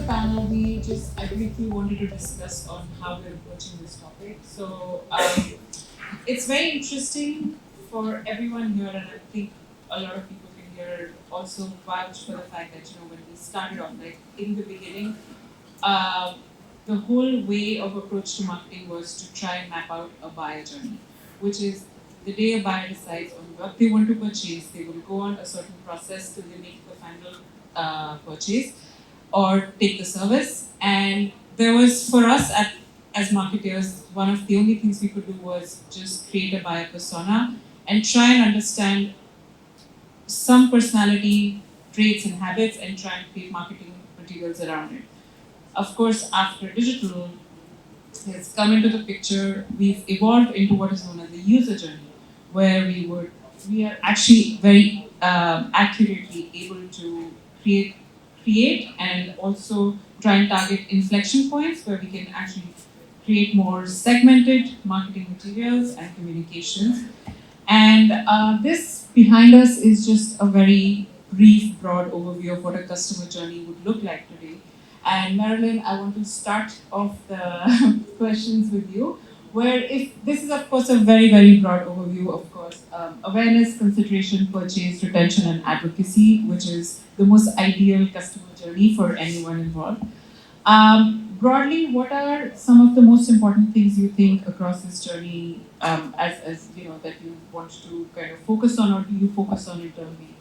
panel, I briefly wanted to discuss on how we're approaching this topic. So it's very interesting for everyone here, and I think a lot of people can here also vouch for the fact that when we started off, like in the beginning, um, the whole way of approach to marketing was to try and map out a buyer journey, which is the day a buyer decides on what they want to purchase, they will go on a certain process till they make the final purchase or take the service. And there was, for us as marketers, one of the only things we could do was just create a buyer persona and try and understand some personality traits and habits and try and create marketing materials around it. Of course, after digital has come into the picture, we've evolved into what is known as the user journey, where we are actually very accurately able to create and also try and target inflection points where we can actually create more segmented marketing materials and communications. And this behind us is just a very brief, broad overview of what a customer journey would look like today. And Marilyn, I want to start off the questions with you, where if this is of course a very, very broad overview, of course, awareness, consideration, purchase, retention, and advocacy, which is the most ideal customer journey for anyone involved. Broadly, what are some of the most important things you think across this journey, as that you want to kind of focus on, or do you focus on internally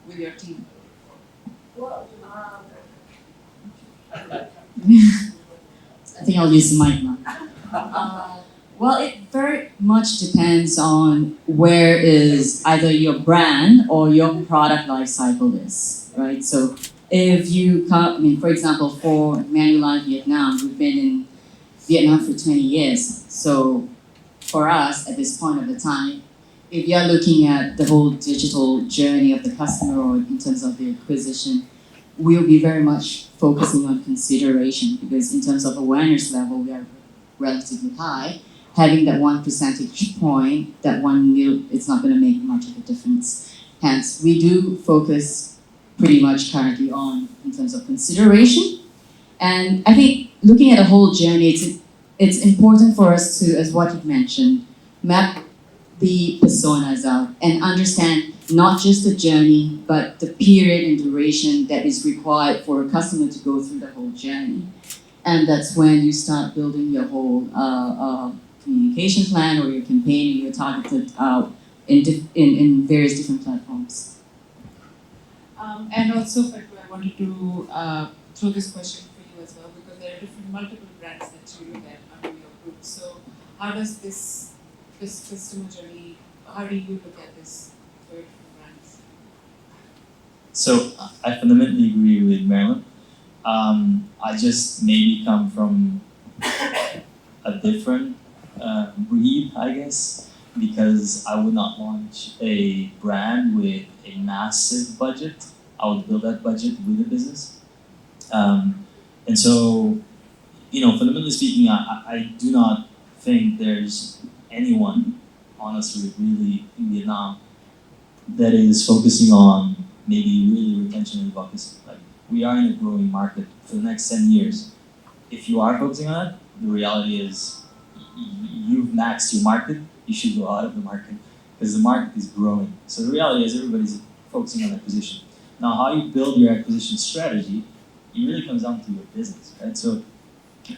with your team? Well, I think I'll use the mic now. Well, it very much depends on where is either your brand or your product life cycle is, right? So if you come, I mean, for example, for Manulife Vietnam, we've been in Vietnam for 20 years. So for us, at this point of the time, if you're looking at the whole digital journey of the customer or in terms of the acquisition, we'll be very much focusing on consideration because in terms of awareness level, we are relatively high. Having that 1 percentage point, that 1 mil, it's not going to make much of a difference. Hence, we do focus pretty much currently on in terms of consideration. And I think looking at a whole journey, it's important for us to, as what you mentioned, map the personas out and understand not just the journey, but the period and duration that is required for a customer to go through the whole journey. And that's when you start building your whole communication plan or your campaign or your targeted in various different platforms. And also, Pedro, I wanted to throw this question for you as well, because there are multiple brands that you look at under your group. So how does this customer journey, how do you look at this for different brands? So I fundamentally agree with Marilyn. I just maybe come from a different breed, I guess, because I would not launch a brand with a massive budget. I would build that budget with the business. And so, fundamentally speaking, I do not think there's anyone, honestly, really in Vietnam that is focusing on maybe really retention and advocacy. Like, we are in a growing market for the next 10 years. If you are focusing on it, the reality is you've maxed your market, you should go out of the market because the market is growing. So the reality is everybody's focusing on acquisition. Now, how you build your acquisition strategy, it really comes down to your business, right? So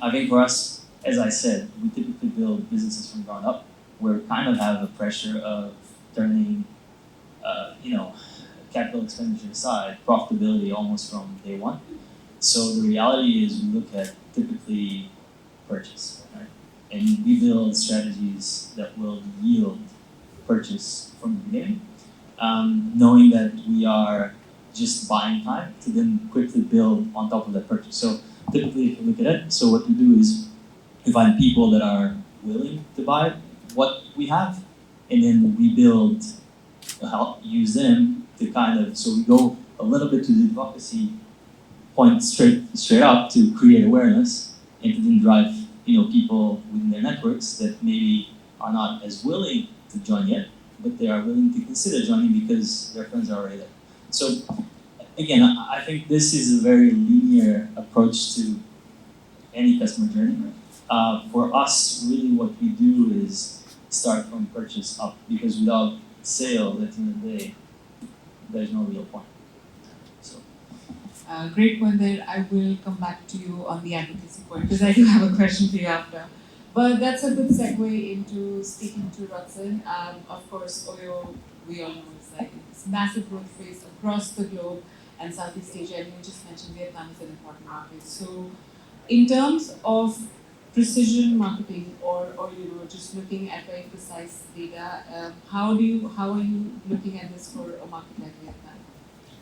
I think for us, as I said, we typically build businesses from ground up where we kind of have the pressure of turning, capital expenditure aside, profitability almost from day one. So the reality is we look at typically purchase, right? And we build strategies that will yield purchase from the beginning, knowing that we are just buying time to then quickly build on top of that purchase. So typically, if you look at it, so what we do is we find people that are willing to buy what we have, and then we build, help use them to so we go a little bit to the advocacy point straight up to create awareness and to then drive people within their networks that maybe are not as willing to join yet, but they are willing to consider joining because their friends are already there. So again, I think this is a very linear approach to any customer journey. For us, really what we do is start from purchase up, because without sales at the end of the day, there's no real point. So. Great point there. I will come back to you on the advocacy point because I do have a question for you after. But that's a good segue into speaking to Rotsen. Of course, Oyo, we all know, is like this massive growth phase across the globe and Southeast Asia, and you just mentioned Vietnam is an important market. So, in terms of precision marketing or just looking at very precise data, how are you looking at this for a market like Vietnam?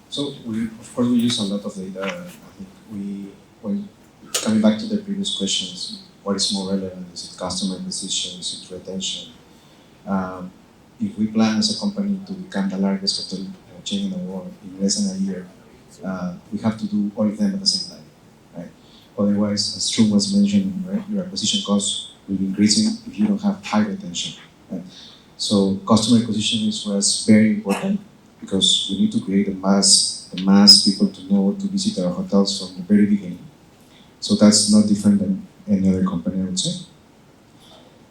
So of course we use a lot of data. I think when coming back to the previous questions, what is more relevant? Is it customer acquisition? Is it retention? If we plan as a company to become the largest hotel chain in the world in less than a year, we have to do all of them at the same time, right? Otherwise, as True was mentioning, right, your acquisition costs will be increasing if you don't have high retention, right? So customer acquisition is for us very important because we need to create the mass people to know to visit our hotels from the very beginning. So that's not different than any other company, I would say.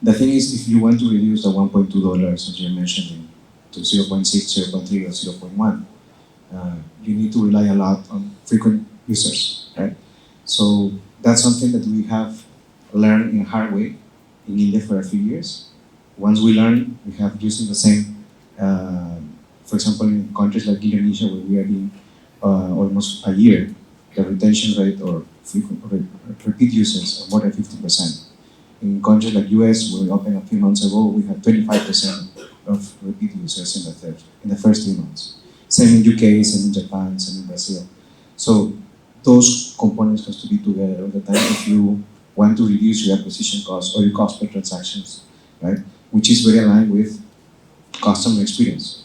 The thing is, if you want to reduce the $1.2, as you're mentioning, to 0.6, 0.3, or 0.1, you need to rely a lot on frequent users, right? So that's something that we have learned in a hard way in India for a few years. Once we learn, we have using the same, for example, in countries like Indonesia, where we are in almost a year, the retention rate or frequent repeat users are more than 50%. In countries like US, where we opened a few months ago, we had 25% of repeat users in the first 3 months. Same in UK, same in Japan, same in Brazil. So those components have to be together all the time if you want to reduce your acquisition costs or your cost per transactions, right? Which is very aligned with customer experience.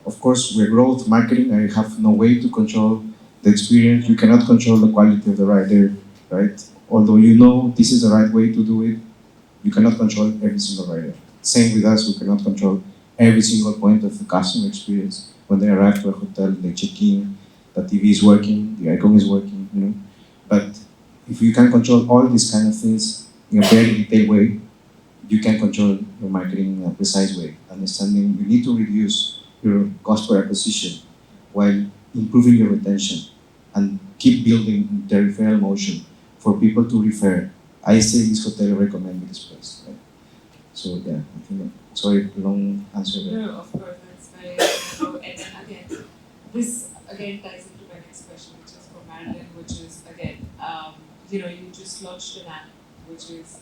Of course, we're growth marketing. I have no way to control the experience. You cannot control the quality of the rider, right? Although you know this is the right way to do it, you cannot control every single rider. Same with us, we cannot control every single point of the customer experience. When they arrive to a hotel, they check in, the TV is working, the icon is working, you know. But if you can control all these kind of things in a very detailed way, you can control your marketing in a precise way. Understanding you need to reduce your cost per acquisition while improving your retention and keep building the referral motion for people to refer. I say this hotel, recommend me this place. Right? So yeah, I think, sorry, long answer there. No, of course, that's very true. And then again, this again ties into my next question, which is for Marilyn, which is again, you just launched an app, which is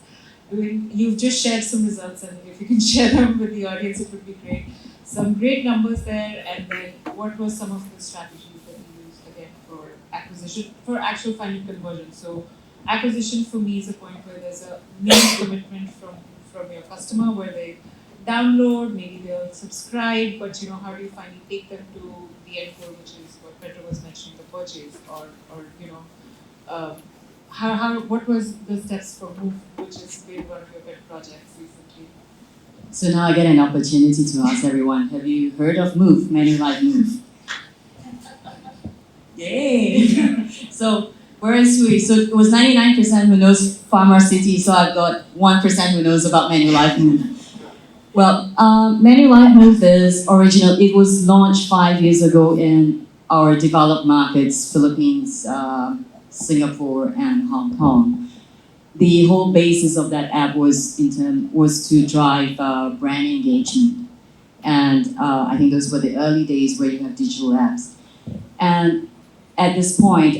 you've just shared some results, and if you can share them with the audience, it would be great. Some great numbers there, and then what were some of the strategies that you used again for acquisition, for actual final conversion? So acquisition for me is a point where there's a main commitment from your customer, where they download, maybe they'll subscribe, but how do you finally take them to the end goal, which is what Pedro was mentioning, the purchase, or what was the steps for Move, which has been one of your pet projects recently? So now I get an opportunity to ask everyone, have you heard of Move, Manulife Move? Yay! So where is we? So it was 99% who knows Pharma City, so I've got 1% who knows about Manulife Move. Well, Manulife Move is original. It was launched 5 years ago in our developed markets, Philippines, Singapore, and Hong Kong. The whole basis of that app was to drive brand engagement, and I think those were the early days where you have digital apps. And at this point,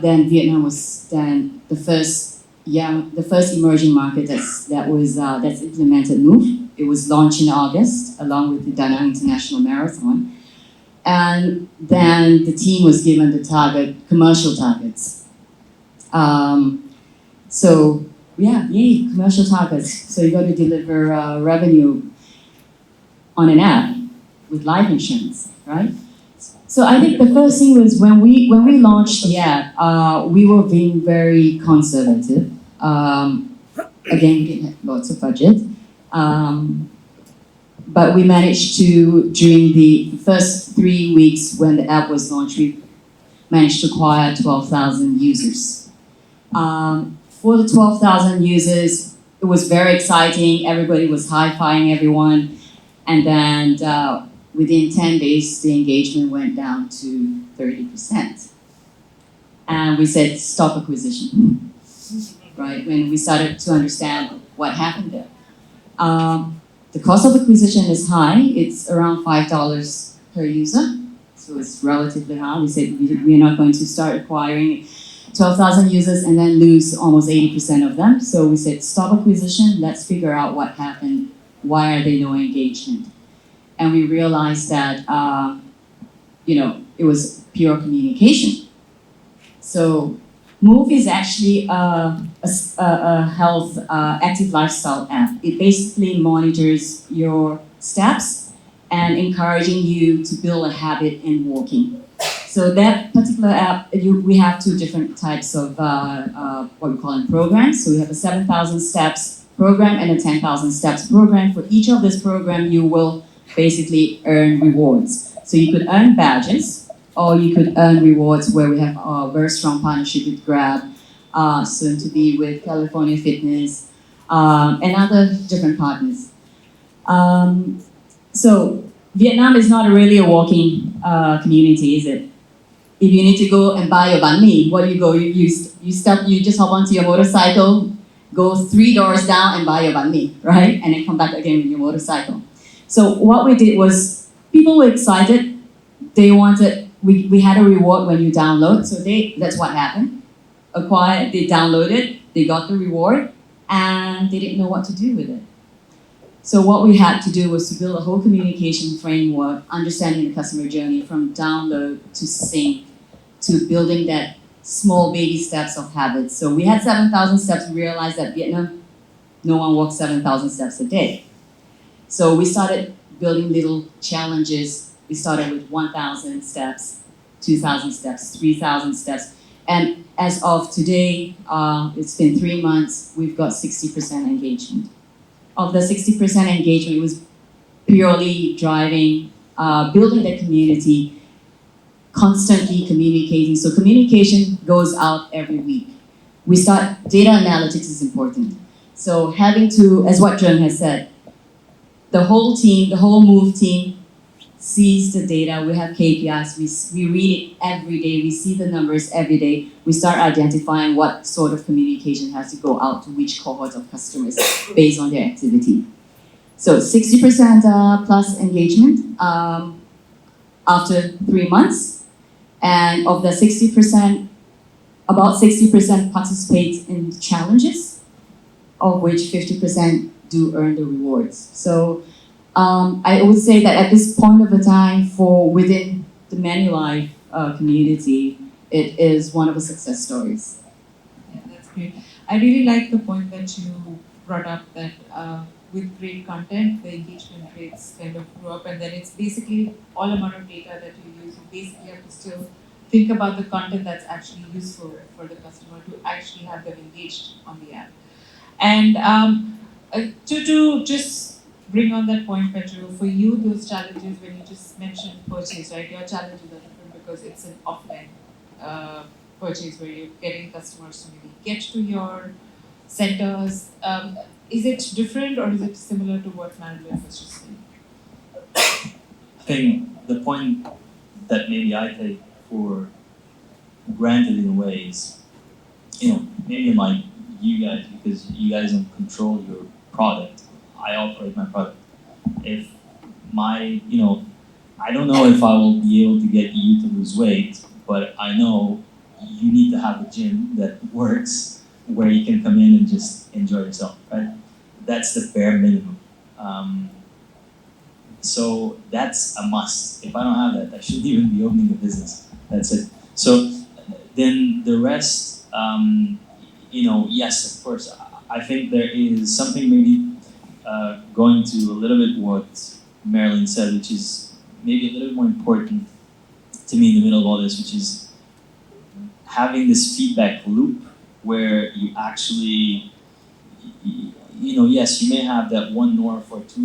then Vietnam was then the first emerging market that's implemented Move. It was launched in August along with the Da Nang International Marathon, and then the team was given the commercial targets. So yeah, yay, commercial targets. So you got to deliver revenue on an app with life insurance, right? So I think the first thing was when we launched the app, we were being very conservative. Again, we didn't have lots of budget, but we managed to, during the first 3 weeks when the app was launched, we managed to acquire 12,000 users. For the 12,000 users, it was very exciting. Everybody was high-fiving everyone. And then within 10 days, the engagement went down to 30%. And we said, stop acquisition, right? When we started to understand what happened there. The cost of acquisition is high. It's around $5 per user. So it's relatively high. We said we're not going to start acquiring 12,000 users and then lose almost 80% of them. So we said, stop acquisition, let's figure out what happened. Why are there no engagement? And we realized that, it was pure communication. So Move is actually a health, active lifestyle app. It basically monitors your steps and encouraging you to build a habit in walking. So that particular app, we have two different types of what we call programs. So we have a 7,000 steps program and a 10,000 steps program. For each of this program, you will basically earn rewards. So you could earn badges, or you could earn rewards where we have a very strong partnership with Grab, soon to be with California Fitness, and other different partners. So Vietnam is not really a walking community, is it? If you need to go and buy your banh mi, what do you go? You just hop onto your motorcycle, go 3 doors down and buy your banh mi, right? And then come back again with your motorcycle. So what we did was, people were excited. They wanted, we had a reward when you download. So that's what happened. They downloaded, they got the reward, and they didn't know what to do with it. So what we had to do was to build a whole communication framework, understanding the customer journey from download to sync, to building that small baby steps of habits. So we had 7,000 steps. We realized that Vietnam, no one walks 7,000 steps a day. So we started building little challenges. We started with 1,000 steps, 2,000 steps, 3,000 steps. And as of today, it's been 3 months, we've got 60% engagement. Of the 60% engagement, it was purely driving, building the community, constantly communicating. So communication goes out every week. Data analytics is important. So having to, as what John has said, the whole team, the whole Move team sees the data. We have KPIs, we read it every day, we see the numbers every day. We start identifying what sort of communication has to go out to which cohort of customers based on their activity. So 60% plus engagement after 3 months. And of the 60%, about 60% participate in challenges, of which 50% do earn the rewards. So I would say that at this point of the time, within the Manulife community, it is one of the success stories. Yeah, that's great. I really like the point that you brought up that with great content, the engagement rates kind of grew up, and then it's basically all amount of data that you use. You basically have to still think about the content that's actually useful for the customer to actually have them engaged on the app. And to just bring on that point, Pedro, for you, those challenges when you just mentioned purchase, right? Your challenges are different because it's an offline purchase where you're getting customers to maybe get to your centers. Is it different or is it similar to what Marilyn was just saying? I think the point that maybe I take for granted in a way is, maybe like you guys, because you guys don't control your product. I operate my product. If I don't know if I will be able to get you to lose weight, but I know you need to have a gym that works where you can come in and just enjoy yourself, right? That's the bare minimum. So that's a must. If I don't have that, I shouldn't even be opening a business. That's it. So then the rest, yes, of course, I think there is something maybe going to a little bit what Marilyn said, which is maybe a little bit more important to me in the middle of all this, which is having this feedback loop where you actually, yes, you may have that 1 North or 2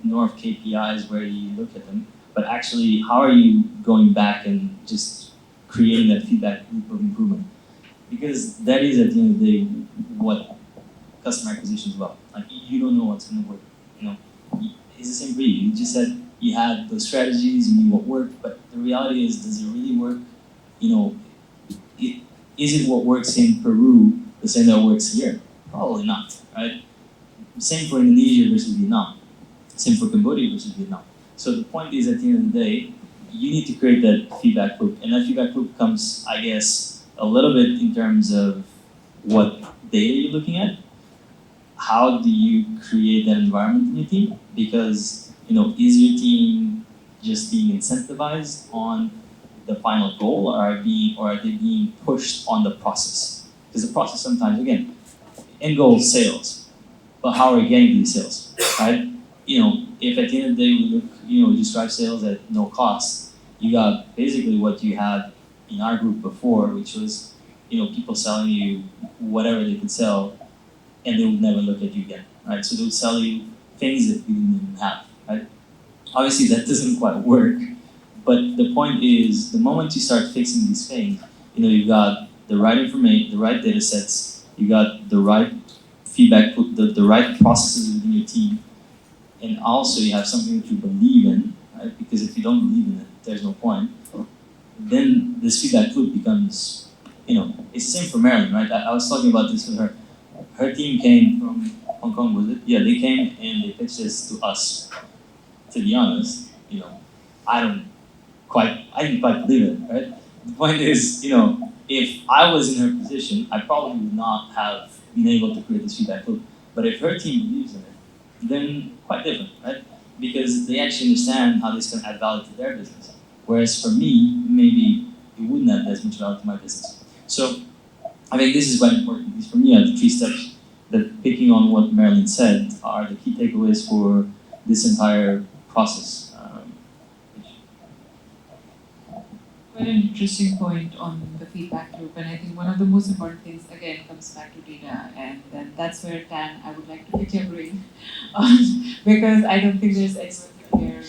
North KPIs where you look at them, but actually, how are you going back and just creating that feedback loop of improvement. Because that is at the end of the day what customer acquisition is about. Like you don't know what's gonna work. You know, it's the same for you. You just said you had those strategies, you knew what worked, but the reality is, does it really work? You know, is it what works in Peru the same that works here? Probably not, right? Same for Indonesia versus Vietnam. Same for Cambodia versus Vietnam. So the point is, at the end of the day, you need to create that feedback loop. And that feedback loop comes, I guess, a little bit in terms of what data you're looking at. How do you create that environment in your team? Because, you know, is your team just being incentivized on the final goal, or are they being pushed on the process? Because the process sometimes, again, end goal is sales, but how are we getting to these sales, right? You know, if at the end of the day we look, you know, just drive sales at no cost, you got basically what you had in our group before, which was, you know, people selling you whatever they could sell, and they would never look at you again, right? So they would sell you things that you didn't even have, right? Obviously that doesn't quite work, but the point is, the moment you start fixing these things, you know, you've got the right information, the right data sets, you got the right feedback, the right processes within your team, and also you have something that you believe in, right? Because if you don't believe in it, there's no point. Then this feedback loop becomes, you know, it's the same for Marilyn, right? I was talking about this with her. Her team came from Hong Kong, was it? Yeah, they came and they pitched this to us. To be honest, you know, I didn't quite believe it, right? The point is, you know, if I was in her position, I probably would not have been able to create this feedback loop. But if her team believes in it, then quite different, right? Because they actually understand how this can add value to their business. Whereas for me, maybe it wouldn't add as much value to my business. So I think this is quite important. Because for me, the 3 steps that, picking on what Marilyn said, are the key takeaways for this entire process. Quite an interesting point on the feedback loop, and I think one of the most important things again comes back to data, and then that's where Tan, I would like to pick your brain, because I don't think there's anyone here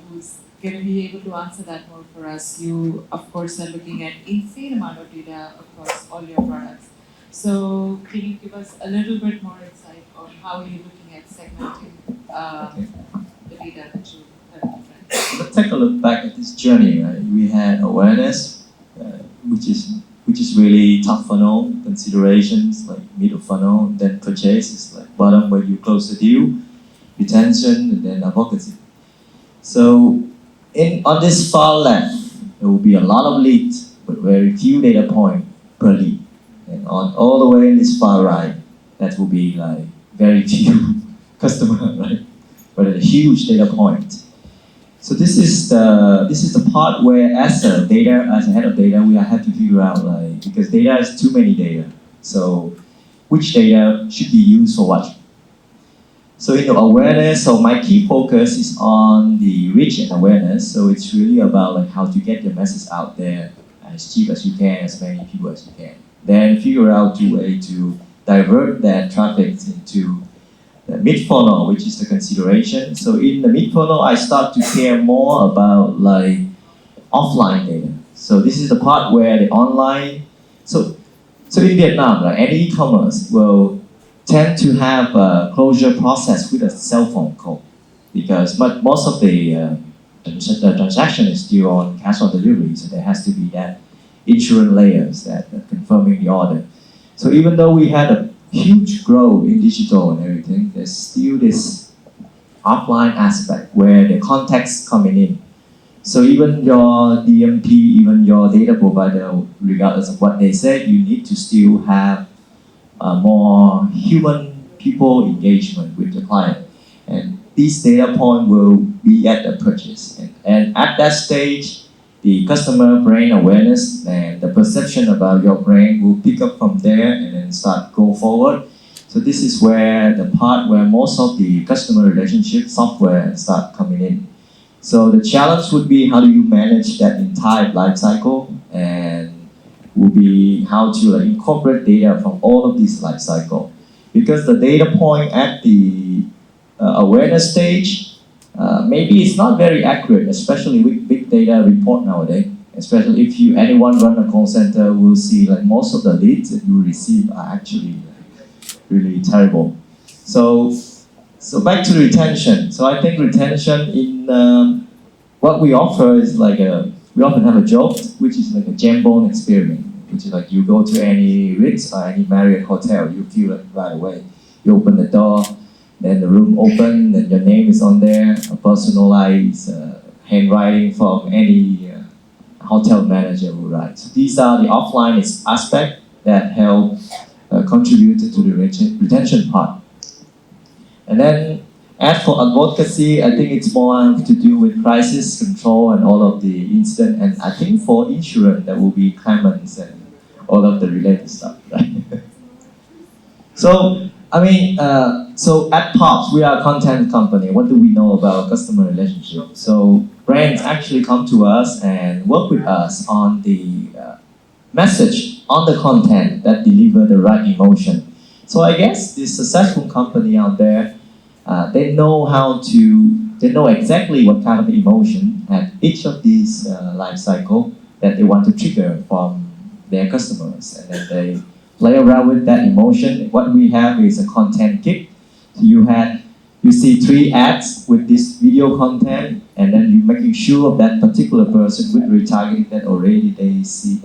who's going to be able to answer that more for us. You, of course, are looking at insane amount of data across all your products. So can you give us a little bit more insight on how you're looking at segmenting the data that you have? Let's take a look back at this journey. Right? We had awareness, which is really top funnel considerations, like middle funnel, then purchase is like bottom where you close the deal, retention, and then advocacy. So on this far left, there will be a lot of leads, but very few data point per lead. And on all the way in this far right, that will be like very few customer, right? But a huge data point. So this is the part where as a head of data, we have to figure out, like, because data is too many data. So which data should be used for what? So in the awareness, so my key focus is on the reach and awareness. So it's really about like how to get your message out there as cheap as you can, as many people as you can. Then figure out a way to divert that traffic into the mid-funnel, which is the consideration. So in the mid-funnel, I start to care more about like offline data. So this is the part where the online, so in Vietnam, like any e-commerce will tend to have a closure process with a cell phone call, because most of the transaction is still on cash on delivery, so there has to be that insurance layers that confirming the order. So even though we had a huge growth in digital and everything, there's still this offline aspect where the context coming in. So even your DMP, even your data provider, regardless of what they said, you need to still have more human people engagement with the client. And this data point will be at the purchase. And at that stage, the customer brand awareness and the perception about your brand will pick up from there and then start go forward. So this is where the part where most of the customer relationship software start coming in. So the challenge would be how do you manage that entire life cycle, and will be how to like incorporate data from all of this life cycle. Because the data point at the awareness stage, maybe it's not very accurate, especially with big data report nowadays. Especially if anyone run a call center, will see like most of the leads that you receive are actually really terrible. So back to retention. So I think retention in what we offer is like we often have a joke, which is like a jambone experience, which is like you go to any Ritz or any Marriott hotel, you feel it right away. You open the door, then the room open, then your name is on there, a personalized handwriting from any hotel manager will write. So these are the offline aspect that help contribute to the retention part. And then as for advocacy, I think it's more to do with crisis control and all of the incident. And I think for insurance, there will be claimants and all of the related stuff, right? So, I mean, so at Pops, we are a content company. What do we know about customer relationship? So brands actually come to us and work with us on the message, on the content that deliver the right emotion. So I guess this successful company out there, they know exactly what kind of emotion at each of these life cycle that they want to trigger from their customers, and then they play around with that emotion. What we have is a content kit. So you see 3 ads with this video content, and then you're making sure of that particular person with retargeting that already they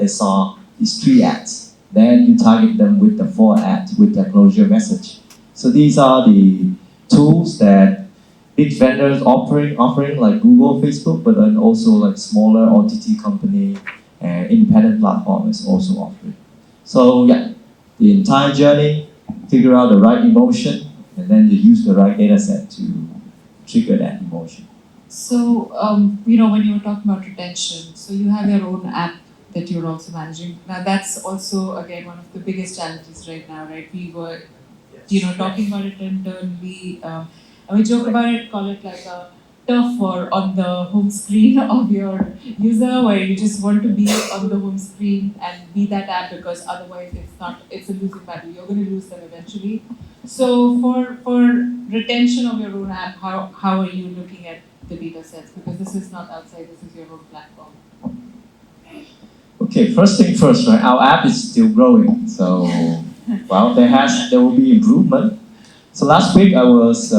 saw these 3 ads. Then you target them with the 4 ads with the closure message. So these are the tools that big vendors offering like Google, Facebook, but then also like smaller OTT company and independent platforms also offering. So yeah, the entire journey, figure out the right emotion, and then you use the right data set to trigger that emotion. So, when you were talking about retention, so you have your own app that you're also managing. Now, that's also, again, one of the biggest challenges right now, right? We were, talking about it internally, and we joke about it, call it like a turf war on the home screen of your user, where you just want to be on the home screen and be that app, because otherwise it's a losing battle. You're going to lose them eventually. So for retention of your own app, how are you looking at the data sets? Because this is not outside, this is your own platform. Okay, first thing first, right? Our app is still growing, so well, there will be improvement. So last week I was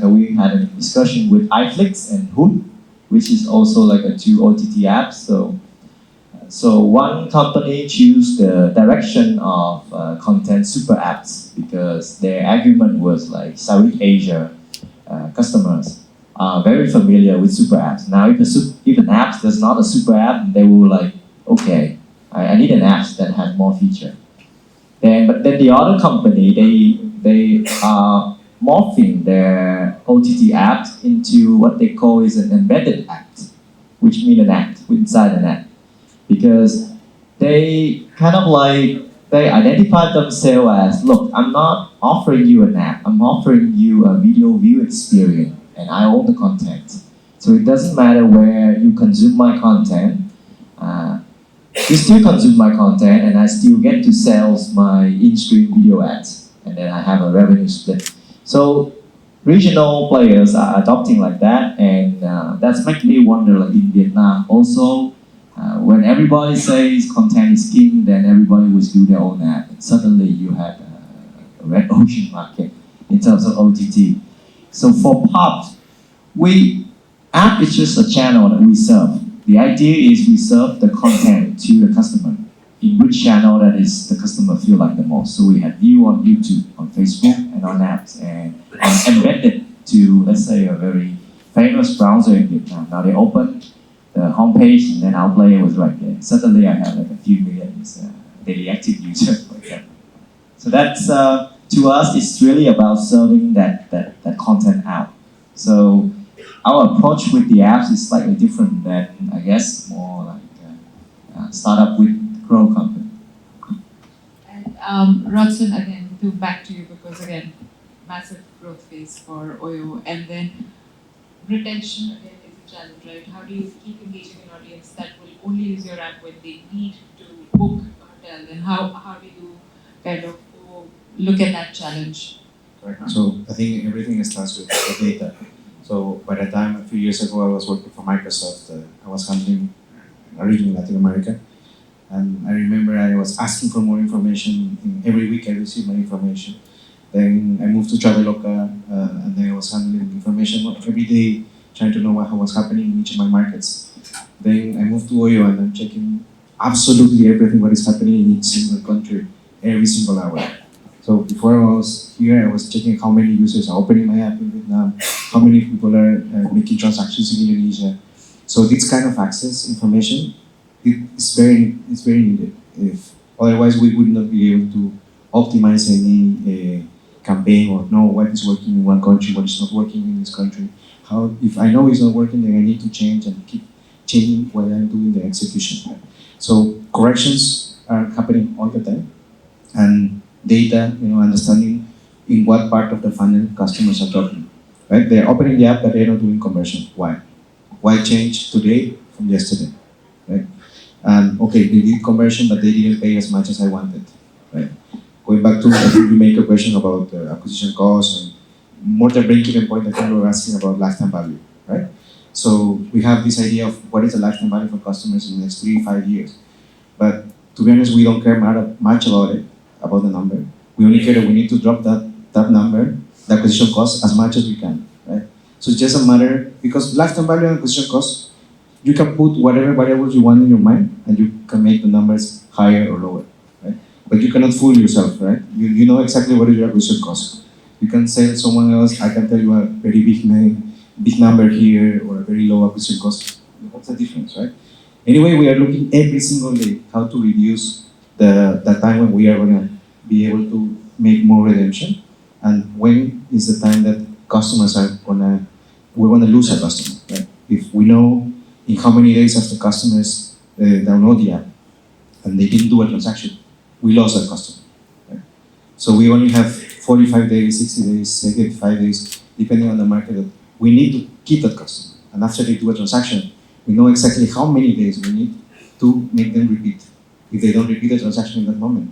we had a discussion with iFlix and Huynh, which is also like a 2 OTT apps. So one company choose the direction of content super apps because their argument was like Southeast Asia customers are very familiar with super apps. Now if an app does not a super app, they will like, okay, I need an app that has more feature. But then the other company, they are morphing their OTT apps into what they call is an embedded app, which means an app inside an app. Because they they identify themselves as, look, I'm not offering you an app, I'm offering you a video view experience, and I own the content. So it doesn't matter where you consume my content, you still consume my content, and I still get to sell my in-stream video ads, and then I have a revenue split. So regional players are adopting like that, and that's making me wonder, like in Vietnam also, when everybody says content is king, then everybody will do their own app. And suddenly you have a red ocean market in terms of OTT. So for Pops, app is just a channel that we serve. The idea is we serve the content to the customer in which channel that is the customer feel like the most. So we have view on YouTube, on Facebook, and on apps, and embedded to, let's say, a very famous browser in Vietnam. Now they open the homepage, and then our player was right there. Suddenly I have like a few millions daily active users like that. So that's, to us, it's really about serving that content out. So our approach with the apps is slightly different than, I guess, more like startup with grow company. And Rotsen, again, back to you, because again, massive growth phase for Oyo, and then retention again is a challenge, right? How do you keep engaging an audience that will only use your app when they need to book a hotel? And how do you kind of look at that challenge? Correct. So I think everything starts with the data. So by the time a few years ago I was working for Microsoft, I was handling a region in Latin America. And I remember I was asking for more information. Every week I received my information. Then I moved to Traveloka, and then I was handling information every day, trying to know what was happening in each of my markets. Then I moved to Oyo, and I'm checking absolutely everything what is happening in each single country, every single hour. So before I was here, I was checking how many users are opening my app in Vietnam, how many people are making transactions in Indonesia. So this kind of access information, it's very needed. If otherwise we would not be able to optimize any campaign or know what is working in one country, what is not working in this country. How, if I know it's not working, then I need to change and keep changing while I'm doing the execution. So corrections are happening all the time, and data, understanding in what part of the funnel customers are talking. Right? They're opening the app, but they're not doing conversion. Why? Why change today from yesterday? Right? And okay, they did conversion, but they didn't pay as much as I wanted. Right? Going back to, I think you make a question about acquisition costs and more than break-even point, I think we were asking about lifetime value, right? So we have this idea of what is the lifetime value for customers in the next 3-5 years. But to be honest, we don't care much about it, about the number. We only care that we need to drop that number, the acquisition cost, as much as we can, right? So it's just a matter, because lifetime value and acquisition cost, you can put whatever variables you want in your mind, and you can make the numbers higher or lower, right? But you cannot fool yourself, right? You know exactly what is your acquisition cost. You can sell someone else, I can tell you a very big number here or a very low acquisition cost. What's the difference, right? Anyway, we are looking every single day how to reduce the time when we are going to be able to make more redemption, and when is the time that customers we're going to lose a customer, right? If we know in how many days after customers download the app and they didn't do a transaction, we lost that customer. Right? So we only have 45 days, 60 days, 75 days, depending on the market, that we need to keep that customer. And after they do a transaction, we know exactly how many days we need to make them repeat. If they don't repeat the transaction in that moment,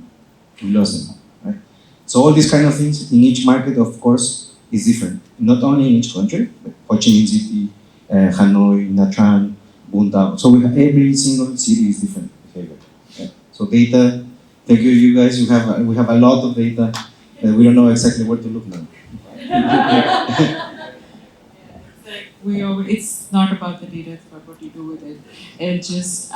we lost them. Right? So all these kind of things in each market, of course, is different. Not only in each country, but Ho Chi Minh City, Hanoi, Nha Trang, Bun Tao. So we have every single city is different behavior. Okay? So data, thank you, you guys. We have a lot of data. We don't know exactly where to look now. It's not about the data, it's about what you do with it. It just,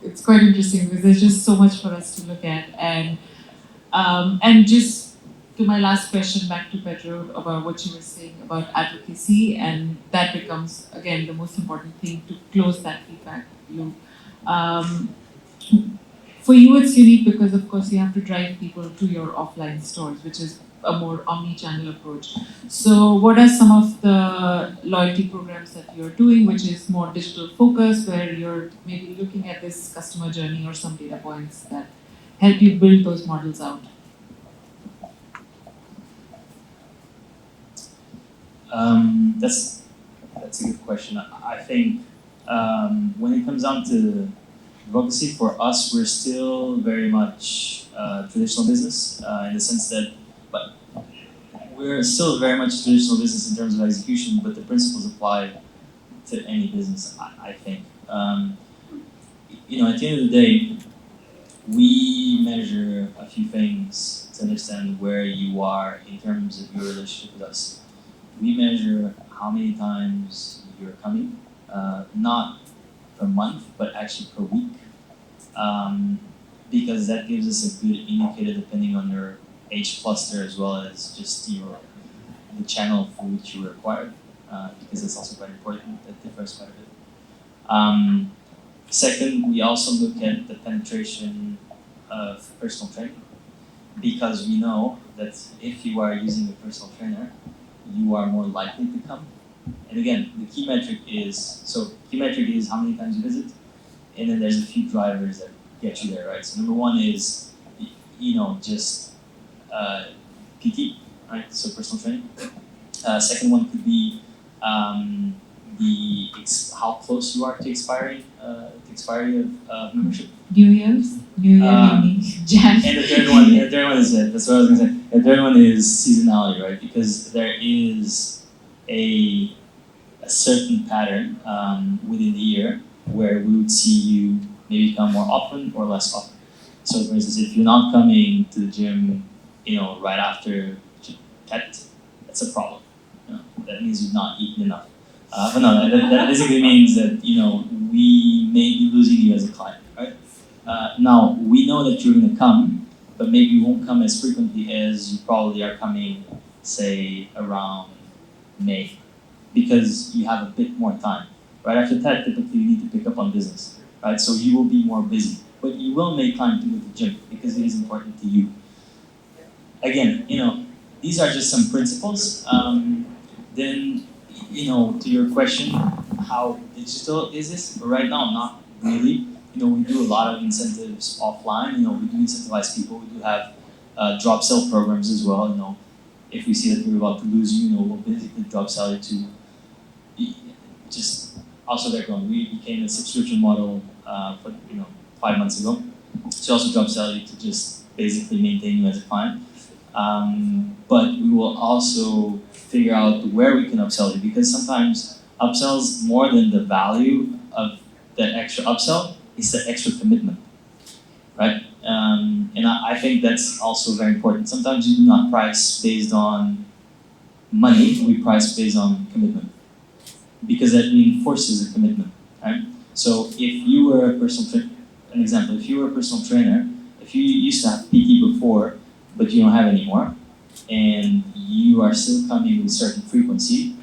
it's quite interesting because there's just so much for us to look at. And just to my last question back to Pedro about what you were saying about advocacy, and that becomes, again, the most important thing to close that feedback loop. For you, it's unique because, of course, you have to drive people to your offline stores, which is a more omni-channel approach. So what are some of the loyalty programs that you're doing, which is more digital focused, where you're maybe looking at this customer journey or some data points that help you build those models out? That's a good question. I think when it comes down to advocacy, for us, we're still very much traditional business in the sense that, but we're still very much traditional business in terms of execution, but the principles apply to any business, I think. At the end of the day, we measure a few things to understand where you are in terms of your relationship with us. We measure how many times you're coming, not per month, but actually per week, because that gives us a good indicator depending on your age cluster as well as just the channel for which you were acquired, because that's also quite important. That differs quite a bit. Second, we also look at the penetration of personal training, because we know that if you are using a personal trainer, you are more likely to come. And again, the key metric is how many times you visit, and then there's a few drivers that get you there, right? So number one is, just PT, right? So personal training. Second one could be how close you are to expiry of membership. New Year, Jan. And the third one is that's what I was gonna say. The third one is seasonality, right? Because there is a certain pattern within the year where we would see you maybe come more often or less often. So for instance, if you're not coming to the gym, right after TET, that's a problem. That means you've not eaten enough. But no, that basically means that we may be losing you as a client, right? Now we know that you're going to come, but maybe you won't come as frequently as you probably are coming, say around May, because you have a bit more time. Right after that, typically you need to pick up on business, right? So you will be more busy, but you will make time to go to the gym because it is important to you. Again, these are just some principles. Then, to your question, how digital is this? Right now, not really. We do a lot of incentives offline. We do incentivize people. We do have drop sell programs as well. If we see that we're about to lose you, we'll basically drop sell it to just also they're going. We became a subscription model for 5 months ago. So also drop sell you to just basically maintain you as a client. But we will also figure out where we can upsell you, because sometimes upsells more than the value of that extra upsell is the extra commitment, right? And I think that's also very important. Sometimes you do not price based on money, we price based on commitment, because that reinforces a commitment, right? So if you were a personal trainer, an example, if you were a personal trainer, if you used to have PT before, but you don't have anymore, and you are still coming with certain frequency,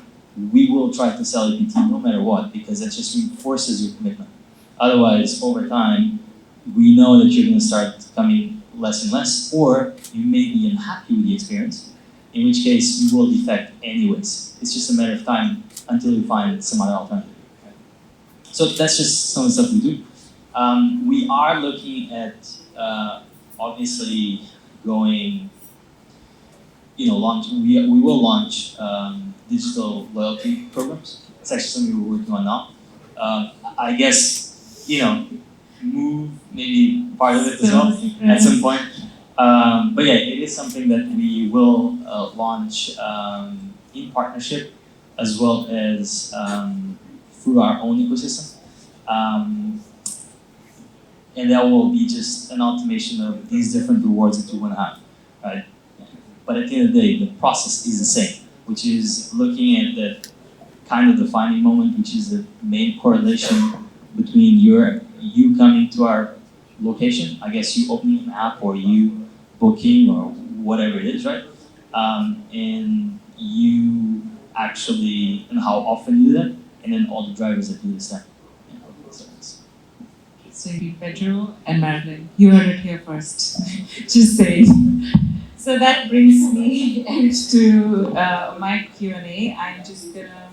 we will try to sell you PT no matter what, because that just reinforces your commitment. Otherwise, over time, we know that you're going to start coming less and less, or you may be unhappy with the experience, in which case you will defect anyways. It's just a matter of time until you find some other alternative. So that's just some of the stuff we do. We are looking at obviously going, launch. We will launch digital loyalty programs. It's actually something we're working on now. I guess move maybe part of it as well at some point. But yeah, it is something that we will launch in partnership as well as through our own ecosystem. And that will be just an automation of these different rewards that you want to have, right? But at the end of the day, the process is the same, which is looking at that kind of defining moment, which is the main correlation between you coming to our location, I guess you opening an app or you booking or whatever it is, right? And you actually, and how often you do that, and then all the drivers that do the same. So Pedro and Marilyn, you heard it here first. Just saying. So that brings me to my Q&A. I'm just gonna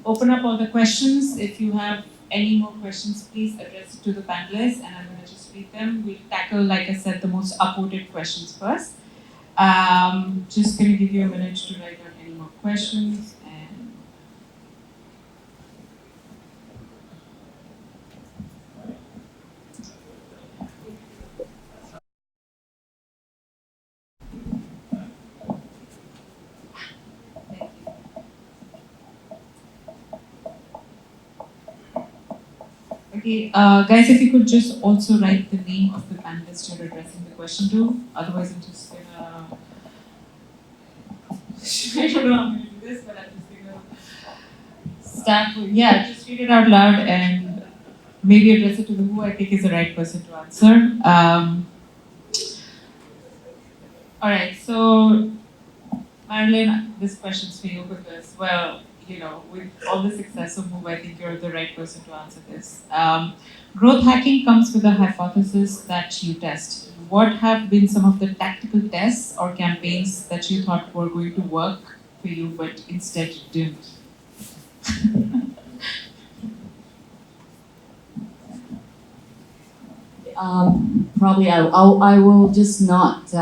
open up all the questions. If you have any more questions, please address it to the panelists, and I'm gonna just read them. We'll tackle, like I said, the most upvoted questions first. Just gonna give you a minute to write down any more questions. Okay, guys, if you could just also write the name of the panelist you're addressing the question to. Otherwise, I'm just gonna. I don't know how I'm gonna do this, but I'm just gonna start with, just read it out loud and maybe address it to who I think is the right person to answer. Alright, so Marilyn, this question's for you because, with all the success of Move, I think you're the right person to answer this. Growth hacking comes with a hypothesis that you test. What have been some of the tactical tests or campaigns that you thought were going to work for you, but instead didn't? Probably I will just not.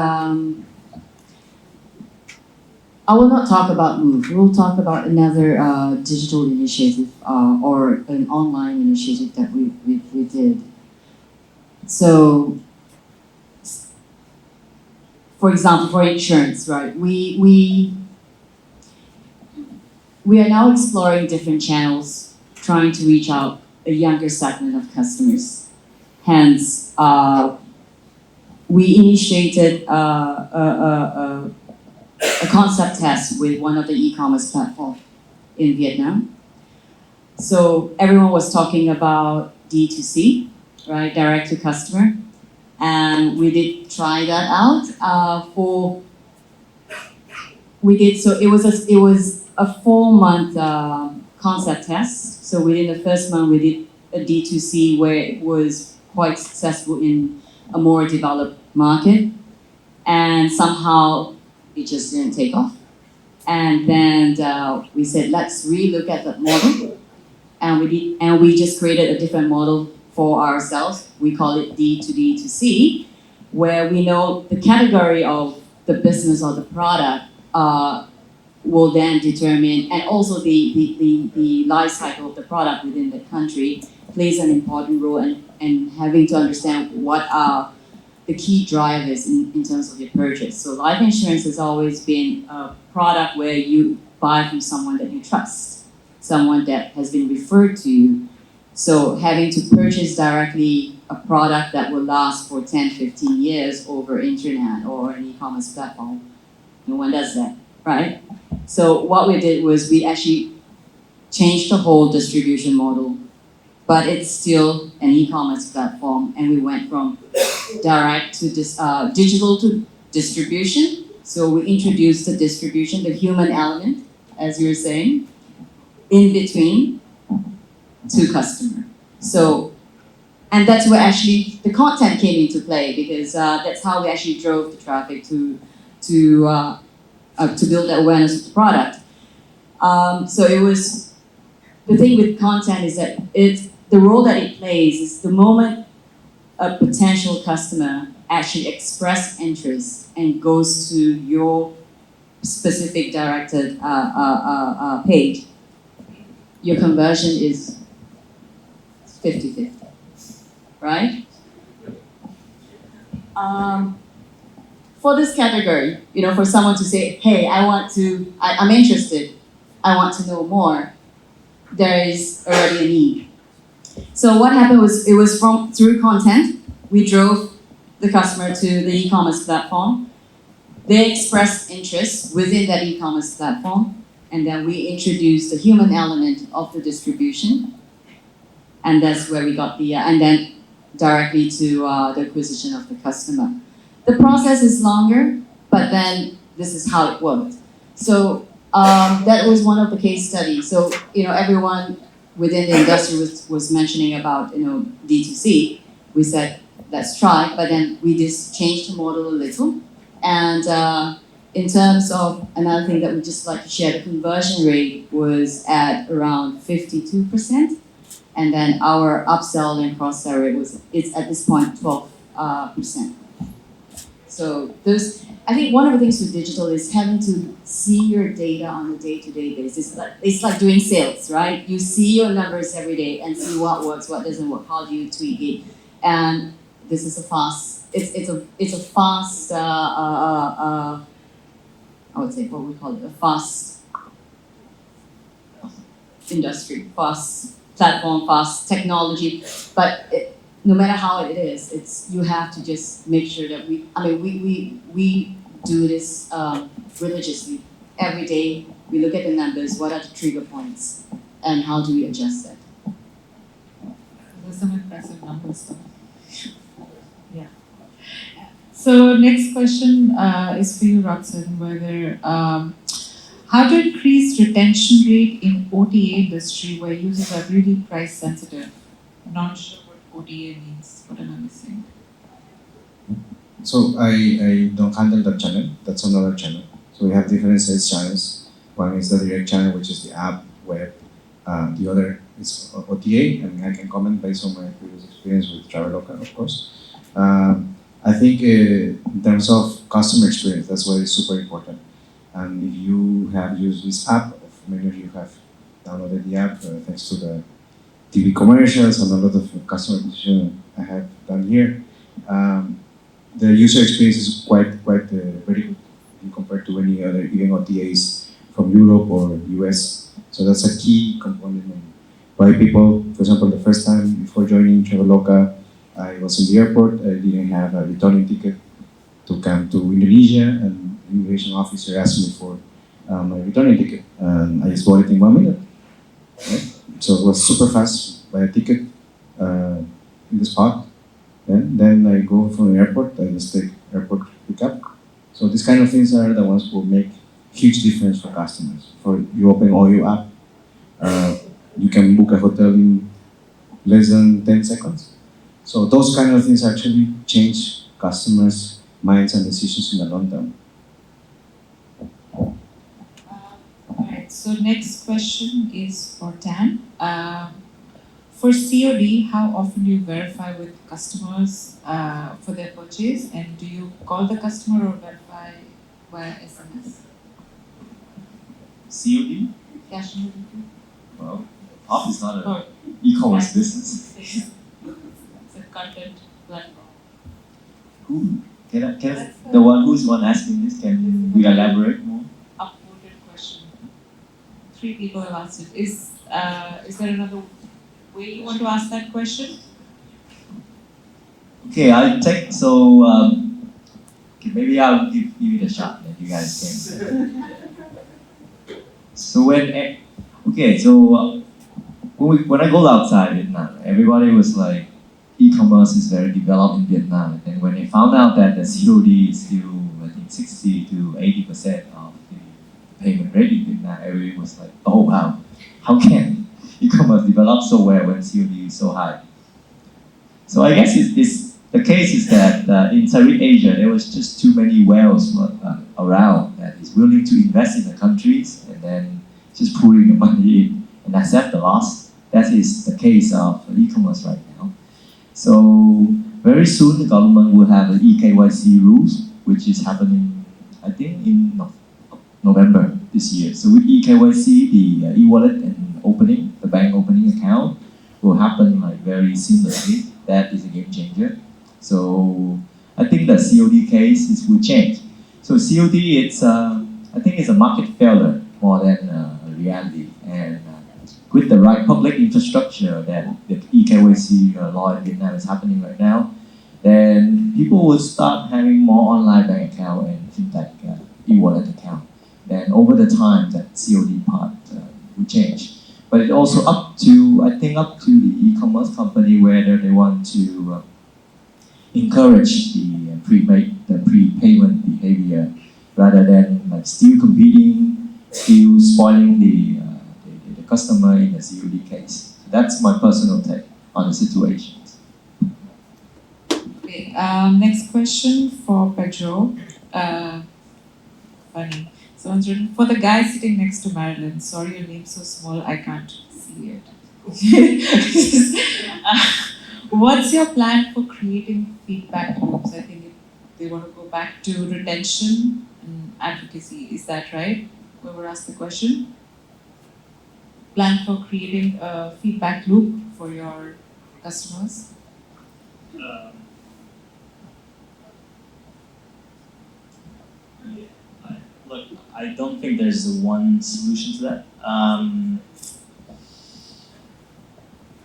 I will not talk about Move. We'll talk about another digital initiative or an online initiative that we did. So, for example, for insurance, right? We are now exploring different channels, trying to reach out a younger segment of customers. Hence, we initiated a concept test with one of the e-commerce platforms in Vietnam. So everyone was talking about D2C, right, direct to customer, and we did try that out so it was a 4-month concept test. So within the first month, we did a D2C where it was quite successful in a more developed market, and somehow it just didn't take off. And then we said, let's relook at that model, and we just created a different model for ourselves. We call it D2D2C, where we know the category of the business or the product will then determine, and also the life cycle of the product within the country plays an important role in having to understand what are the key drivers in terms of your purchase. So life insurance has always been a product where you buy from someone that you trust, someone that has been referred to you. So having to purchase directly a product that will last for 10, 15 years over internet or an e-commerce platform, no one does that, right? So what we did was we actually changed the whole distribution model, but it's still an e-commerce platform, and we went from direct to digital to distribution. So we introduced the distribution, the human element, as you were saying, in between to customer. So, and that's where actually the content came into play, because that's how we actually drove the traffic to build the awareness of the product. So it was, the thing with content is that the role that it plays is the moment a potential customer actually expresses interest and goes to your specific directed page, your conversion is 50-50, right? For this category, for someone to say, hey, I'm interested, I want to know more, there is already a need. So what happened was, it was through content, we drove the customer to the e-commerce platform. They expressed interest within that e-commerce platform, and then we introduced the human element of the distribution, and that's where we got and then directly to the acquisition of the customer. The process is longer, but then this is how it worked. So that was one of the case studies. So everyone within the industry was mentioning about D2C. We said, let's try, but then we just changed the model a little. And in terms of another thing that we just like to share, the conversion rate was at around 52%, and then our upsell and cross-sell rate it's at this point 12%. So I think one of the things with digital is having to see your data on a day-to-day basis. It's like doing sales, right? You see your numbers every day and see what works, what doesn't work, how do you tweak it. And this is a fast, it's a fast, I would say, what we call it, a fast industry, fast platform, fast technology. But no matter how it is, you have to just make sure that we do this religiously. Every day, we look at the numbers, what are the trigger points, and how do we adjust that? Those are some impressive numbers, though. Yeah. So next question is for you, Rotsen, whether how to increase retention rate in OTA industry where users are really price sensitive? Not sure what OTA means. What am I missing? So I don't handle that channel. That's another channel. So we have different sales channels. One is the direct channel, which is the app, web. The other is OTA. I can comment based on my previous experience with Traveloka, of course. I think in terms of customer experience, that's what is super important. And if you have used this app, many of you have downloaded the app thanks to the TV commercials and a lot of customer acquisition I have done here. The user experience is quite very good compared to any other even OTAs from Europe or US. So that's a key component why people, for example, the first time before joining Traveloka, I was in the airport, I didn't have a returning ticket to come to Indonesia, and the immigration officer asked me for my returning ticket, and I just bought it in 1 minute. Right? So it was super fast, buy a ticket in the spot, then I go from the airport, I just take airport pickup. So these kind of things are the ones who make huge difference for customers. For you open all your app, you can book a hotel in less than 10 seconds. So those kind of things actually change customers' minds and decisions in the long term. Alright, so next question is for Dan. For COD, how often do you verify with customers for their purchase, and do you call the customer or verify via SMS? COD? Cash on delivery? Well, Off is not Oh. an e-commerce business. It's a content platform. Who? The one asking this, can we elaborate more? Upvoted question. 3 people have asked it. Is there another way you want to ask that question? Okay, I'll take, so, okay, maybe I'll give it a shot and you guys can. So when I go outside Vietnam, everybody was like, e-commerce is very developed in Vietnam. And when they found out that the COD is still, I think, 60 to 80% of the payment rate in Vietnam, everybody was like, oh wow, how can e-commerce develop so well when COD is so high? So I guess the case is that in Southeast Asia, there was just too many whales around that is willing to invest in the countries and then just putting the money in and accept the loss. That is the case of e-commerce right now. So very soon the government will have the eKYC rules, which is happening, I think, in November this year. So with eKYC, the e-wallet and opening, the bank opening account, will happen like very seamlessly. That is a game changer. So I think the COD case will change. So COD, I think it's a market failure more than a reality. And with the right public infrastructure that the eKYC law in Vietnam is happening right now, then people will start having more online bank account and fintech e-wallet account. Then over the time, that COD part will change. But it's also up to the e-commerce company whether they want to encourage the prepayment behavior rather than like still competing, still spoiling the customer in the COD case. So that's my personal take on the situations. Okay, next question for Pedro. Funny. Someone's written, for the guy sitting next to Marilyn, sorry your name's so small, I can't see it. What's your plan for creating feedback loops? I think they want to go back to retention and advocacy. Is that right? Whoever asked the question? Plan for creating a feedback loop for your customers? Look, I don't think there's one solution to that.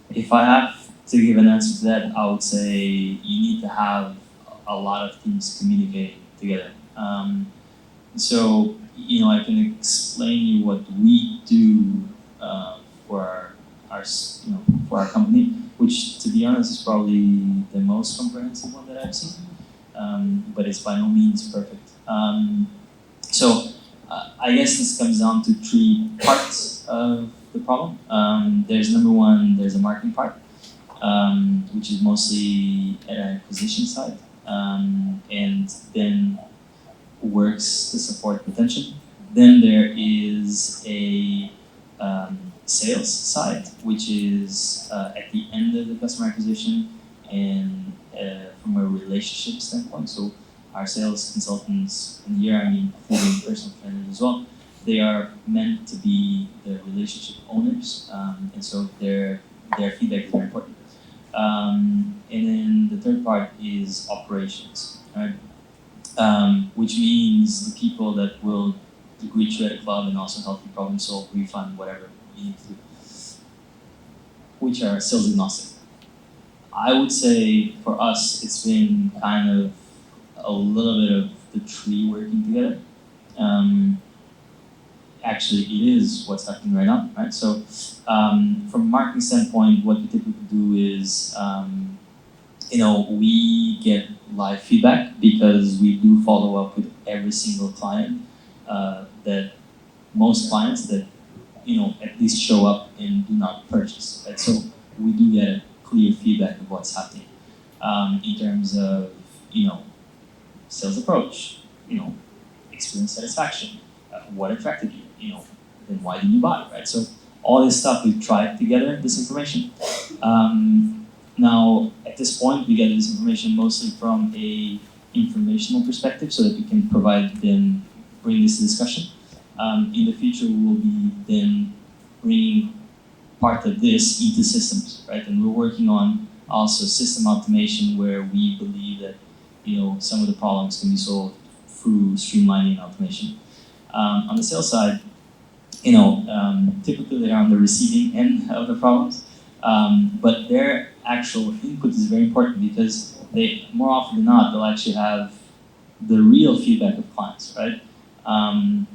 If I have to give an answer to that, I would say you need to have a lot of teams communicating together. So, I can explain you what we do for our company, which, to be honest, is probably the most comprehensive one that I've seen. But it's by no means perfect. So I guess this comes down to 3 parts of the problem. There's number 1, there's a marketing part, which is mostly at an acquisition side, and then works to support retention. Then there is a sales side, which is at the end of the customer acquisition and from a relationship standpoint. So our sales consultants, and here I mean including personal trainers as well, they are meant to be the relationship owners, and so their feedback is very important. And then the third part is operations, right? Which means the people that will greet you at a club and also help you problem solve, refund, whatever you need to do. which are sales agnostic. I would say for us, it's been kind of a little bit of the tree working together. Actually, it is what's happening right now, right? So, from a marketing standpoint, what we typically do is, we get live feedback because we do follow up with every single client. That most clients that at least show up and do not purchase, right? So we do get clear feedback of what's happening in terms of sales approach, experience satisfaction, what attracted you, then why didn't you buy, right? So all this stuff we tried together, this information. Now at this point we get this information mostly from a informational perspective, so that we can bring this to discussion. In the future we will be then bringing part of this into systems, right? And we're working on also system automation where we believe that some of the problems can be solved through streamlining and automation. On the sales side, typically they're on the receiving end of the problems, but their actual input is very important because they, more often than not, they'll actually have the real feedback of clients, right?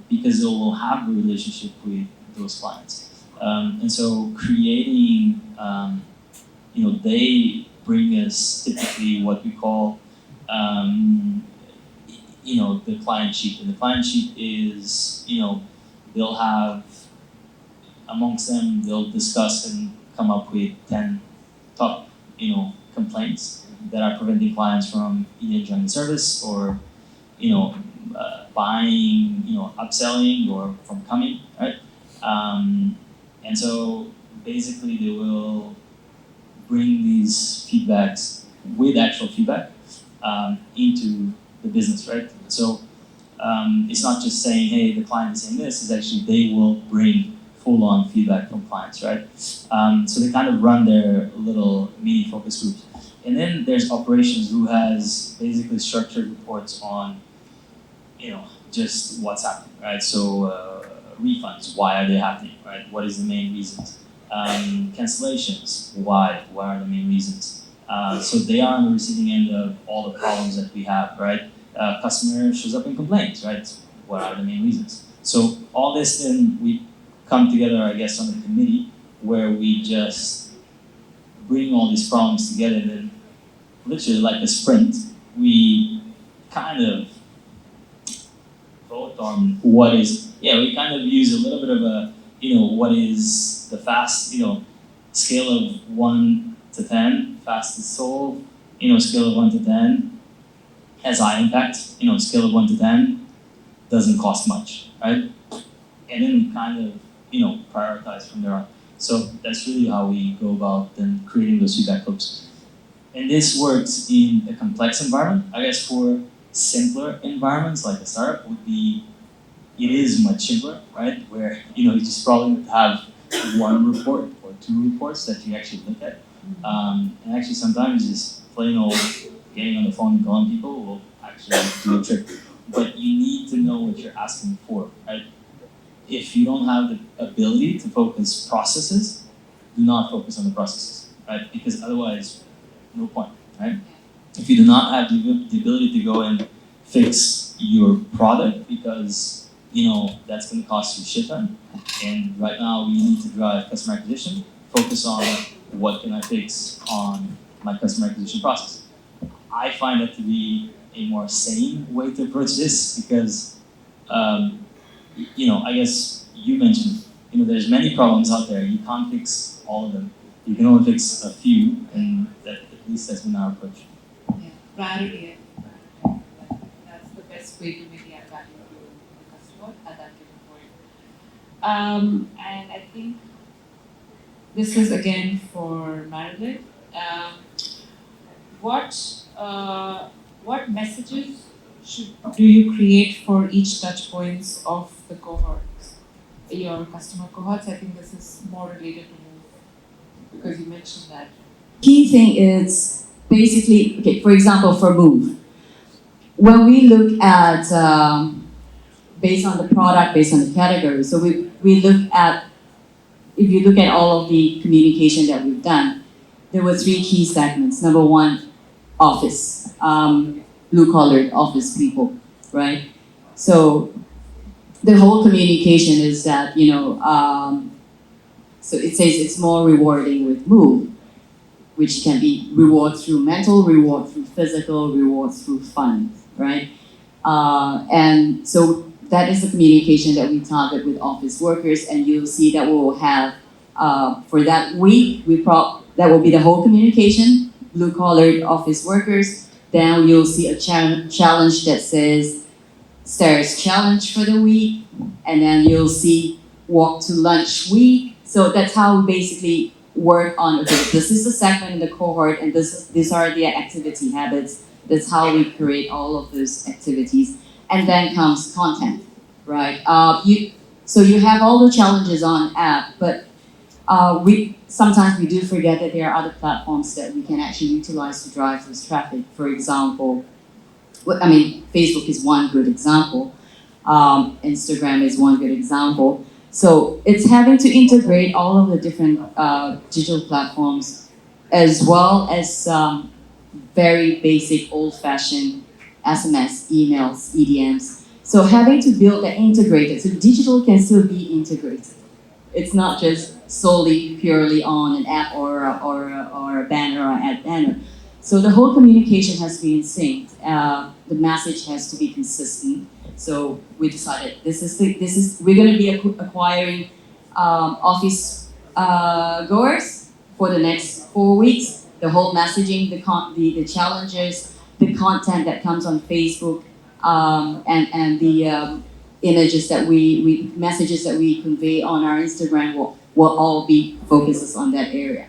Because they will have a relationship with those clients. And so creating, they bring us typically what we call, the client sheet. And the client sheet is, they'll have, amongst them, they'll discuss and come up with 10 top, complaints that are preventing clients from either enjoying the service or, buying, upselling or from coming, right? And so basically they will bring these feedbacks with actual feedback into the business, right? So it's not just saying, hey, the client is saying this, it's actually they will bring full-on feedback from clients, right? So they kind of run their little mini focus groups. And then there's operations who has basically structured reports on, just what's happening, right? So refunds, why are they happening, right? What is the main reasons? Cancellations, why? What are the main reasons? So they are on the receiving end of all the problems that we have, right? Customer shows up and complains, right? What are the main reasons? So all this, then we come together, I guess, on a committee where we just bring all these problems together, and then literally like a sprint, we kind of vote on we kind of use a little bit of a, what is the fast, scale of 1 to 10, fast to solve, scale of 1 to 10, has high impact, scale of 1 to 10, doesn't cost much, right? And then we kind of, prioritize from there on. So that's really how we go about then creating those feedback loops. And this works in a complex environment. I guess for simpler environments like a startup it is much simpler, right? Where, you just probably have 1 report or 2 reports that you actually look at. And actually sometimes just plain old getting on the phone and calling people will actually do a trick. But you need to know what you're asking for, right? If you don't have the ability to focus processes, do not focus on the processes, right? Because otherwise, no point, right? If you do not have the ability to go and fix your product because, that's going to cost you a shit ton. And right now we need to drive customer acquisition, focus on what can I fix on my customer acquisition process. I find that to be a more sane way to approach this because, I guess you mentioned, there's many problems out there. You can't fix all of them. You can only fix a few, and that at least that's been our approach. Yeah, priority. That's the best way to maybe add value to the customer at that given point. And I think this is again for Marilyn. What messages do you create for each touch points of the cohorts, your customer cohorts? I think this is more related to Move because you mentioned that. Key thing is basically, okay, for example, for Move, when we look at, based on the product, based on the category, so we look at if you look at all of the communication that we've done, there were three key segments. Number one, office, blue-collared office people, right? So the whole communication is that, so it says it's more rewarding with Move, which can be reward through mental, reward through physical, reward through fun, right? And so that is the communication that we target with office workers, and you'll see that we will have, for that week, that will be the whole communication, blue-collared office workers. Then you'll see a challenge that says Stairs Challenge for the week, and then you'll see Walk to Lunch Week. So that's how we basically work on, okay, this is the segment in the cohort, and these are the activity habits. That's how we create all of those activities. And then comes content, right? So you have all the challenges on app, but sometimes we do forget that there are other platforms that we can actually utilize to drive this traffic. For example, Facebook is one good example. Instagram is one good example. So it's having to integrate all of the different digital platforms, as well as very basic old-fashioned SMS, emails, EDMs. So having to build that integrated, so digital can still be integrated. It's not just solely purely on an app or a banner or an ad banner. So the whole communication has to be in sync. The message has to be consistent. So we decided we're going to be acquiring office goers for the next 4 weeks. The whole messaging, the challenges, the content that comes on Facebook, and the images that messages that we convey on our Instagram will all be focuses on that area.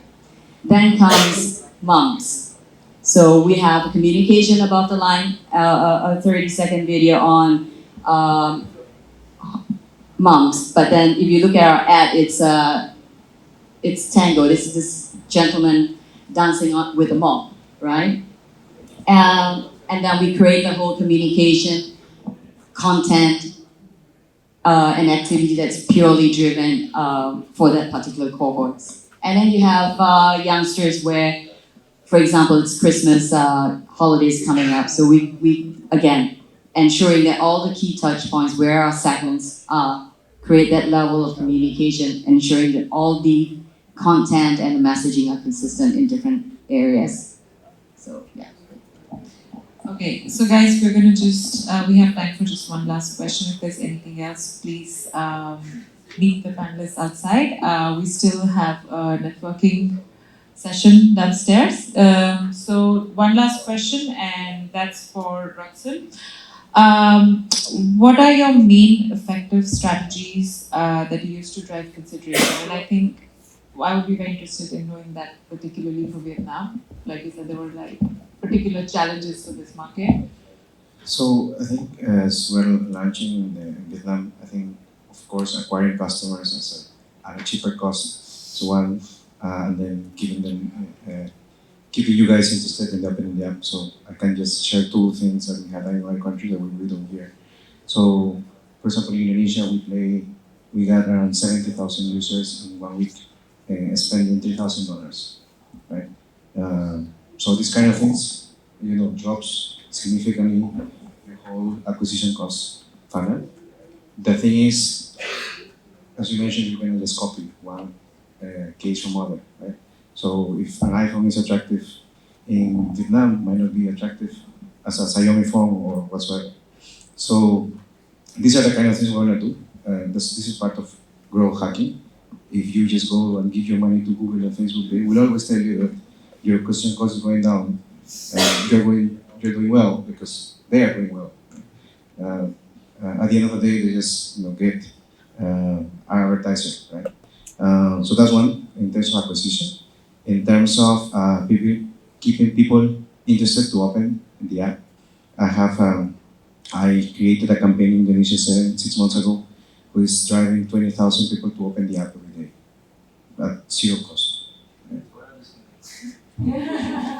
Then comes moms. So we have a communication above the line, a 30-second video on moms. But then if you look at our ad, it's tango. This is this gentleman dancing with a mom, right? And then we create the whole communication, content, an activity that's purely driven for that particular cohort. And then you have youngsters where, for example, it's Christmas, holidays coming up. So we again, ensuring that all the key touch points where our segments create that level of communication, ensuring that all the content and the messaging are consistent in different areas. So, yeah. Okay, so guys, we're gonna we have time for just one last question. If there's anything else, please meet the panelists outside. We still have a networking session downstairs. So one last question, and that's for Rotsen. What are your main effective strategies that you use to drive consideration? And I think I would be very interested in knowing that, particularly for Vietnam. Like you said, there were like particular challenges for this market. So I think as we're launching in Vietnam, I think of course acquiring customers at a cheaper cost is one, and then keeping you guys interested in opening the app. So I can just share two things that we had in other countries that we don't here. So for example, in Indonesia, we got around 70,000 users in 1 week, spending $3,000, right? So these kind of things, drops significantly the whole acquisition cost funnel. The thing is, as you mentioned, you can just copy one case from other, right? So if an iPhone is attractive in Vietnam, might not be attractive as a Xiaomi phone or whatsoever. So these are the kind of things we're gonna do. This is part of growth hacking. If you just go and give your money to Google and Facebook, they will always tell you that your acquisition cost is going down, and you're doing well because they are doing well. At the end of the day, they just get an advertiser, right? So that's one in terms of acquisition. In terms of keeping people interested to open the app, I created a campaign in Indonesia 6 months ago, who is driving 20,000 people to open the app every day at zero cost. Right?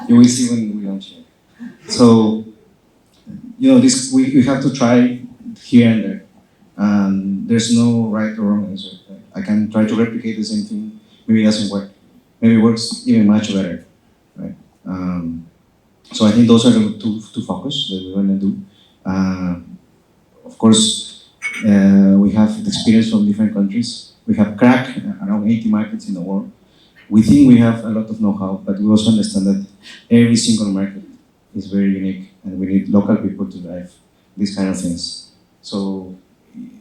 You will see when we launch it. So, we have to try here and there. There's no right or wrong answer. Right? I can try to replicate the same thing. Maybe it doesn't work. Maybe it works even much better, right? So I think those are the two focus that we want to do. Of course, we have the experience from different countries. We have cracked around 80 markets in the world. We think we have a lot of know-how, but we also understand that every single market is very unique, and we need local people to drive these kind of things. So,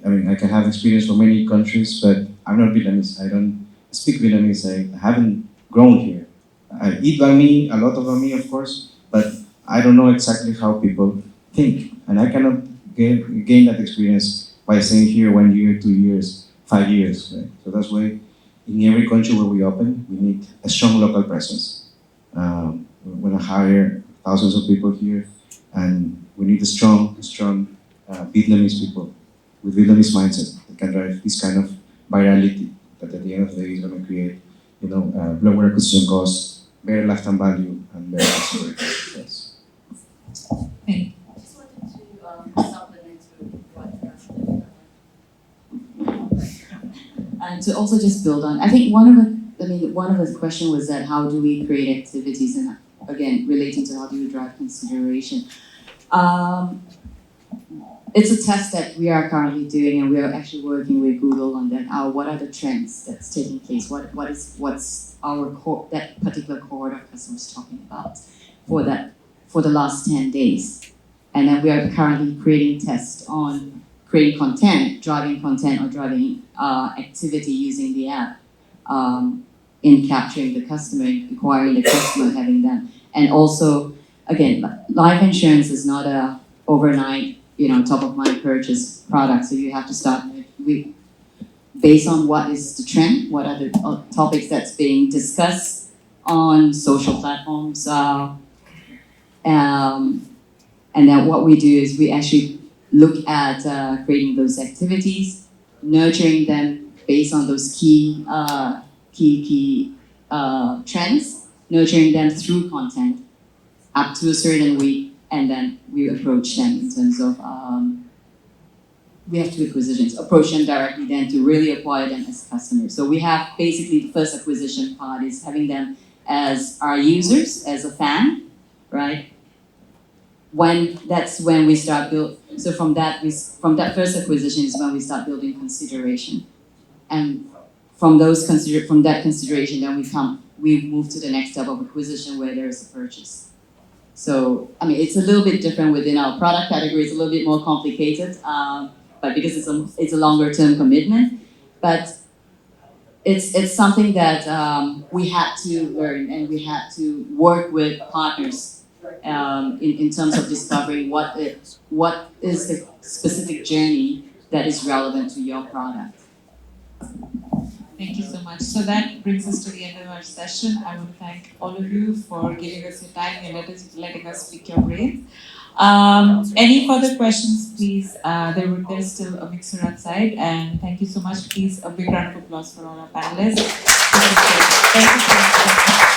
I mean, I can have experience from many countries, but I'm not Vietnamese. I don't speak Vietnamese. I haven't grown here. I eat banh mi, a lot of banh mi, of course, but I don't know exactly how people think, and I cannot gain that experience by staying here 1 year, 2 years, 5 years. Right? So that's why in every country where we open, we need a strong local presence. We want to hire thousands of people here, and we need a strong Vietnamese people with Vietnamese mindset that can drive this kind of virality that at the end of the day is going to create, lower acquisition costs, better lifetime value, and better customer experience. Thank I just wanted to supplement to what and to also just build on. I think one of the question was that how do we create activities, and again relating to how do you drive consideration. It's a test that we are currently doing, and we are actually working with Google on that. What are the trends that's taking place? What's our that particular cohort of customers talking about for the last 10 days? And then we are currently creating tests on creating content, driving content, or driving activity using the app in capturing the customer, acquiring the customer, having them, and also again, life insurance is not a overnight, top of mind purchase product. So you have to start based on what is the trend, what are the topics that's being discussed on social platforms, and then what we do is we actually look at creating those activities, nurturing them based on those key trends, nurturing them through content up to a certain week, and then we approach them in terms of we have two acquisitions. Approach them directly, then to really acquire them as customers. So we have basically the first acquisition part is having them as our users, as a fan, right? That's when we start build. So from that first acquisition is when we start building consideration, and from that consideration, then we move to the next step of acquisition where there's a purchase. So I mean, it's a little bit different within our product category. It's a little bit more complicated, but because it's a longer term commitment, but it's something that we had to learn, and we had to work with partners. In terms of discovering what is the specific journey that is relevant to your product. Thank you so much. So that brings us to the end of our session. I want to thank all of you for giving us your time and letting us speak your brains. Any further questions, please? There's still a mixer outside, and thank you so much. Please, a big round of applause for all our panelists. Thank you so much.